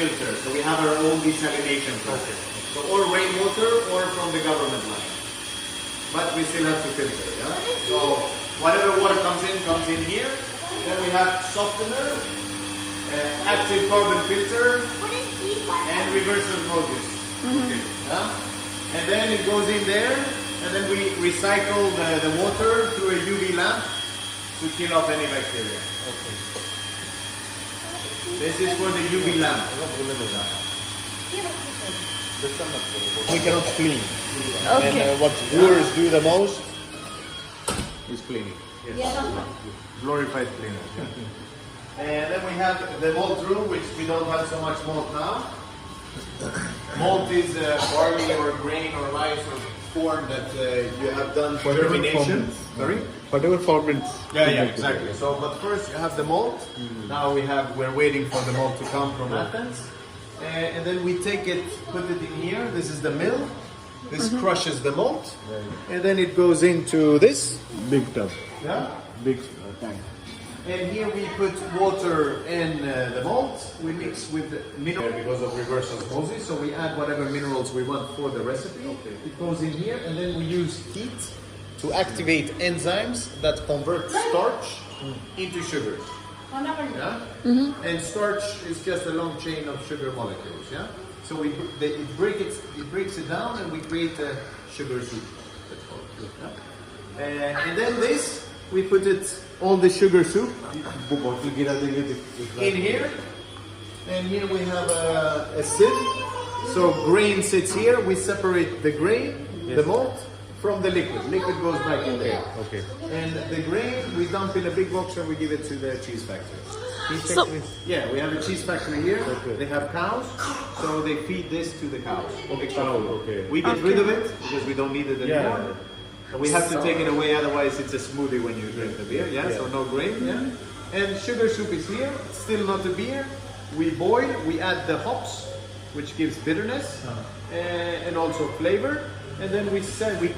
filter. So we have our own desalination process. So or rainwater or from the government line. But we still have to filter. Yeah? So whatever water comes in here. Then we have softener, active carbon filter, and reverse osmosis. Okay. Yeah? And then it goes in there, and then we recycle the water through a UV lamp to kill off any bacteria. Okay. This is for the UV lamp. We cannot clean. Okay. And what brewers do the most is cleaning. Yes. Glorified cleaner. And then we have the malt room, which we don't have so much malt now. Malt is barley or grain or rice or corn that you have done for germination. Sorry? Whatever ferments. Yeah, exactly. So, but first you have the malt. Now we're waiting for the malt to come from Athens. And then we take it, put it in here. This is the mill. This crushes the malt. And then it goes into this. Big tub. Yeah. Big tank. And here we put water and the malt. We mix with minerals because of reverse osmosis. So we add whatever minerals we want for the recipe. Okay. It goes in here, and then we use heat to activate enzymes that convert starch into sugars. Yeah? And starch is just a long chain of sugar molecules. Yeah. So it breaks it down, and we create a sugar soup. That's called. Yeah? And then this. We put all the sugar soup in here, and here we have a sieve. So grain sits here. We separate the grain, the malt, from the liquid. Liquid goes back in there. Okay. And the grain we dump in a big box and we give it to the cheese factory. So, Yeah, we have a cheese factory here. Okay. They have cows, so they feed this to the cows. Okay. We get rid of it because we don't need it anymore. We have to take it away, otherwise it's a smoothie when you drink the beer, yeah? So no grain, yeah? And sugar soup is here, it's still not a beer. We boil, we add the hops, which gives bitterness and also flavor. And then we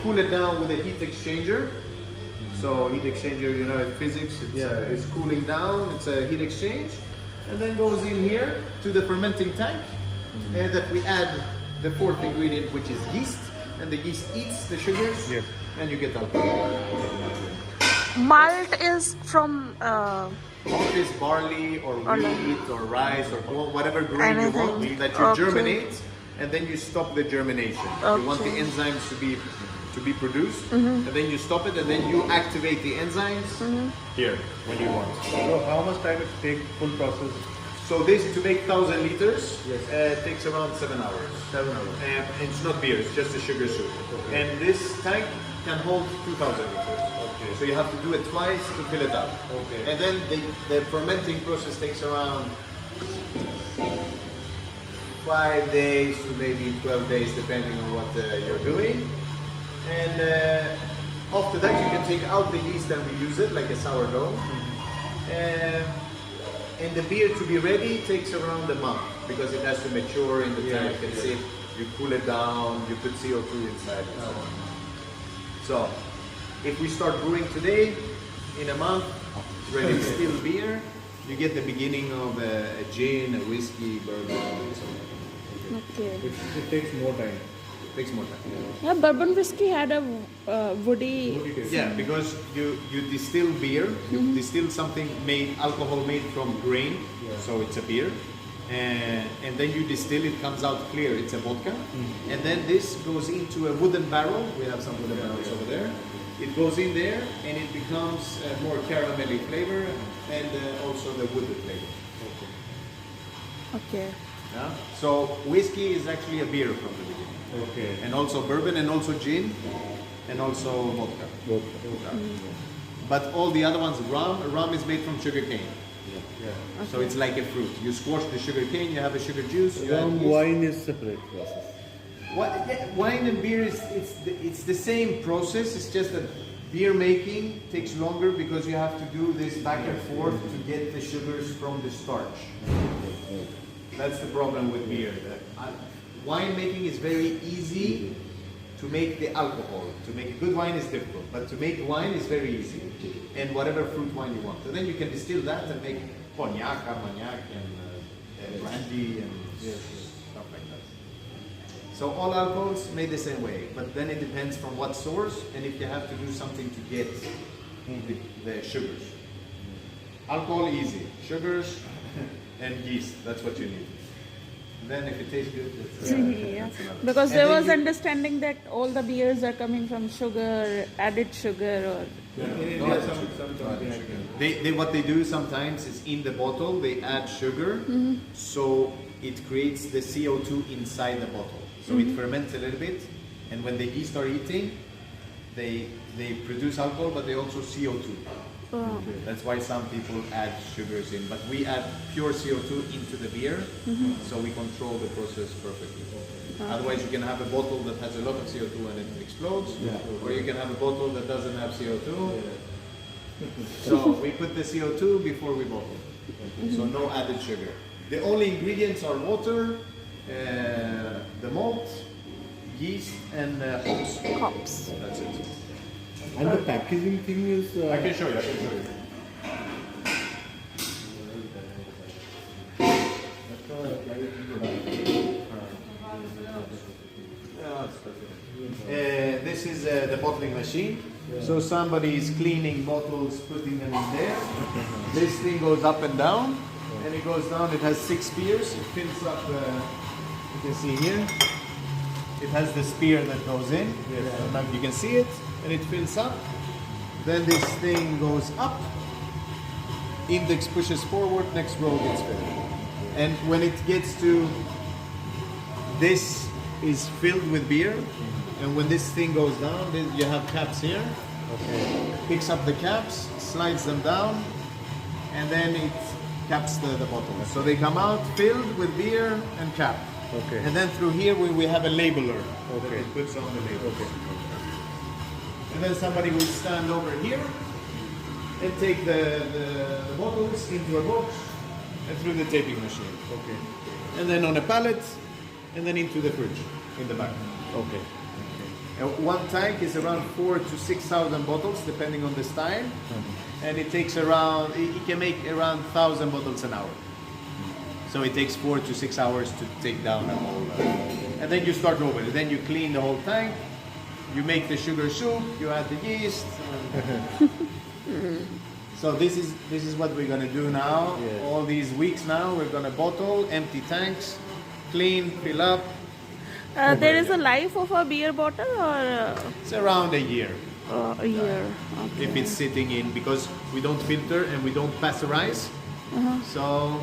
cool it down with a heat exchanger. So heat exchanger, you know, in physics, it's cooling down, it's a heat exchange. And then goes in here to the fermenting tank. And that we add the fourth ingredient, which is yeast. And the yeast eats the sugars. Yes. And you get alcohol. malt is from Malt is barley or wheat or rice or whatever grain you want anything. that you Okay. germinate, and then you stop the germination. You want the Okay. enzymes to be produced, and then you stop it, and then you activate the enzymes here when you want. So how much time it take full process? So this to make 1,000 liters takes around 7 hours. 7 hours. And it's not beer; it's just a sugar soup. And this tank can hold 2,000 liters. Okay. So you have to do it twice to fill it up. Okay. And then the fermenting process takes around 5 days to maybe 12 days, depending on what you're doing. And after that, you can take out the yeast and reuse it like a sourdough. And the beer to be ready takes around a month because it has to mature in the tank and sit. You cool it down, you put CO2 inside and so on. So, if we start brewing today, in a month, ready still beer, you get the beginning of a gin, a whiskey, bourbon, and so on. okay. It takes more time. Takes more time. Yeah, bourbon whiskey had a woody. Yeah, because you distill beer, you distill something alcohol made from grain, so it's a beer. And then you distill, it comes out clear, it's a vodka. And then this goes into a wooden barrel. We have some wooden barrels over there. It goes in there and it becomes a more caramelly flavor and also the wooded flavor. Okay. Yeah? So whiskey is actually a beer from the beginning. Okay. And also bourbon and also gin and also vodka. But all the other ones, rum is made from sugar cane. Yeah. So it's like a fruit. You squash the sugar cane, you have a sugar juice. You add Rum, yeast. wine is separate process. Wine and beer it's the same process. It's just that beer making takes longer because you have to do this back and forth to get the sugars from the starch. That's the problem with beer. Wine making is very easy to make the alcohol. To make good wine is difficult, but to make wine is very easy. And whatever fruit wine you want. So then you can distill that and make cognac, armagnac, and brandy, and stuff like that. So all alcohols made the same way, but then it depends from what source and if you have to do something to get the sugars. Alcohol easy, sugars and yeast, that's what you need. And then if it tastes good, that's Yeah. that's another. Because And there then was you- understanding that all the beers are coming from sugar, added sugar, or They what they do sometimes is in the bottle they add sugar, so it creates the CO2 inside the bottle. So it ferments a little bit, and when the yeast are eating, they produce alcohol, but they also CO2. That's why some people add sugars in, but we add pure CO2 into the beer, so we control the process perfectly. Otherwise, you can have a bottle that has a lot of CO2 and it explodes, or you can have a bottle that doesn't have CO2. So we put the CO2 before we bottle, so no added sugar. The only ingredients are water, the malt, yeast, and hops. hops. That's it. And the packaging thing is. I can show you. This is the bottling machine. So somebody is cleaning bottles, putting them in there. This thing goes up and down, and it goes down. It has 6 spears. It fills up. You can see here. It has the spear that goes in. You can see it, and it fills up. Then this thing goes up. Index pushes forward. Next row gets filled. And when it gets to this is filled with beer, and when this thing goes down, you have caps here. Picks up the caps, slides them down, and then it caps the bottles. So they come out filled with beer and cap. Okay. And then through here we have a labeler that Okay. it puts on the label. And then somebody will stand over here and take the bottles into a box and through the taping machine. Okay. And then on a pallet, and then into the fridge in the back. Okay. One tank is around 4,000 to 6,000 bottles, depending on the style, and it takes around. It can make around 1,000 bottles an hour. So it takes 4 to 6 hours to take down a whole. And then you start over. Then you clean the whole tank. You make the sugar soup. You add the yeast. So this is what we're gonna do now. Yeah. All these weeks now, we're gonna bottle, empty tanks, clean, fill up. There is a life of a beer bottle, or It's around a year a year. Okay. if it's sitting in, because we don't filter and we don't pasteurize. So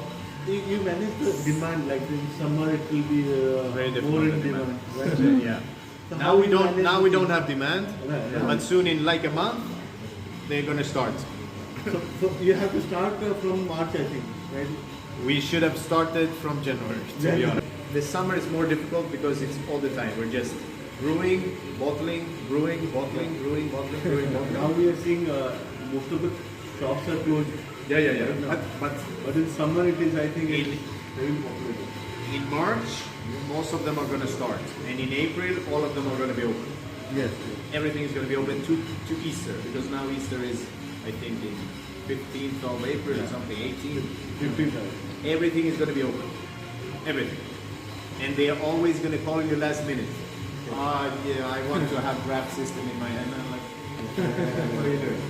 You manage the demand, like in summer it will be very more in different demand. demand. Yeah. So Now how we you don't. manage Now we the don't demand? have demand, Right. but soon in like a month, they're gonna start. So you have to start from March, I think, right? We should have started from January, to be January. honest. The summer is more difficult because it's all the time. We're just brewing, bottling, brewing, bottling, brewing, bottling, brewing, Now bottling. we are seeing most of the shops are closed. Yeah. Right now. But in summer it is, I think, it's very popular. In March, most of them are going to start, and in April, all of them are going to be open. Yes. Everything is going to be open to Easter, because now Easter is, I think, in 15th of April or something, 18th. 15th. Everything is going to be open. Everything. And they are always going to call you last minute. Yeah, I want to have draft system in my hand. I'm like, what are you doing?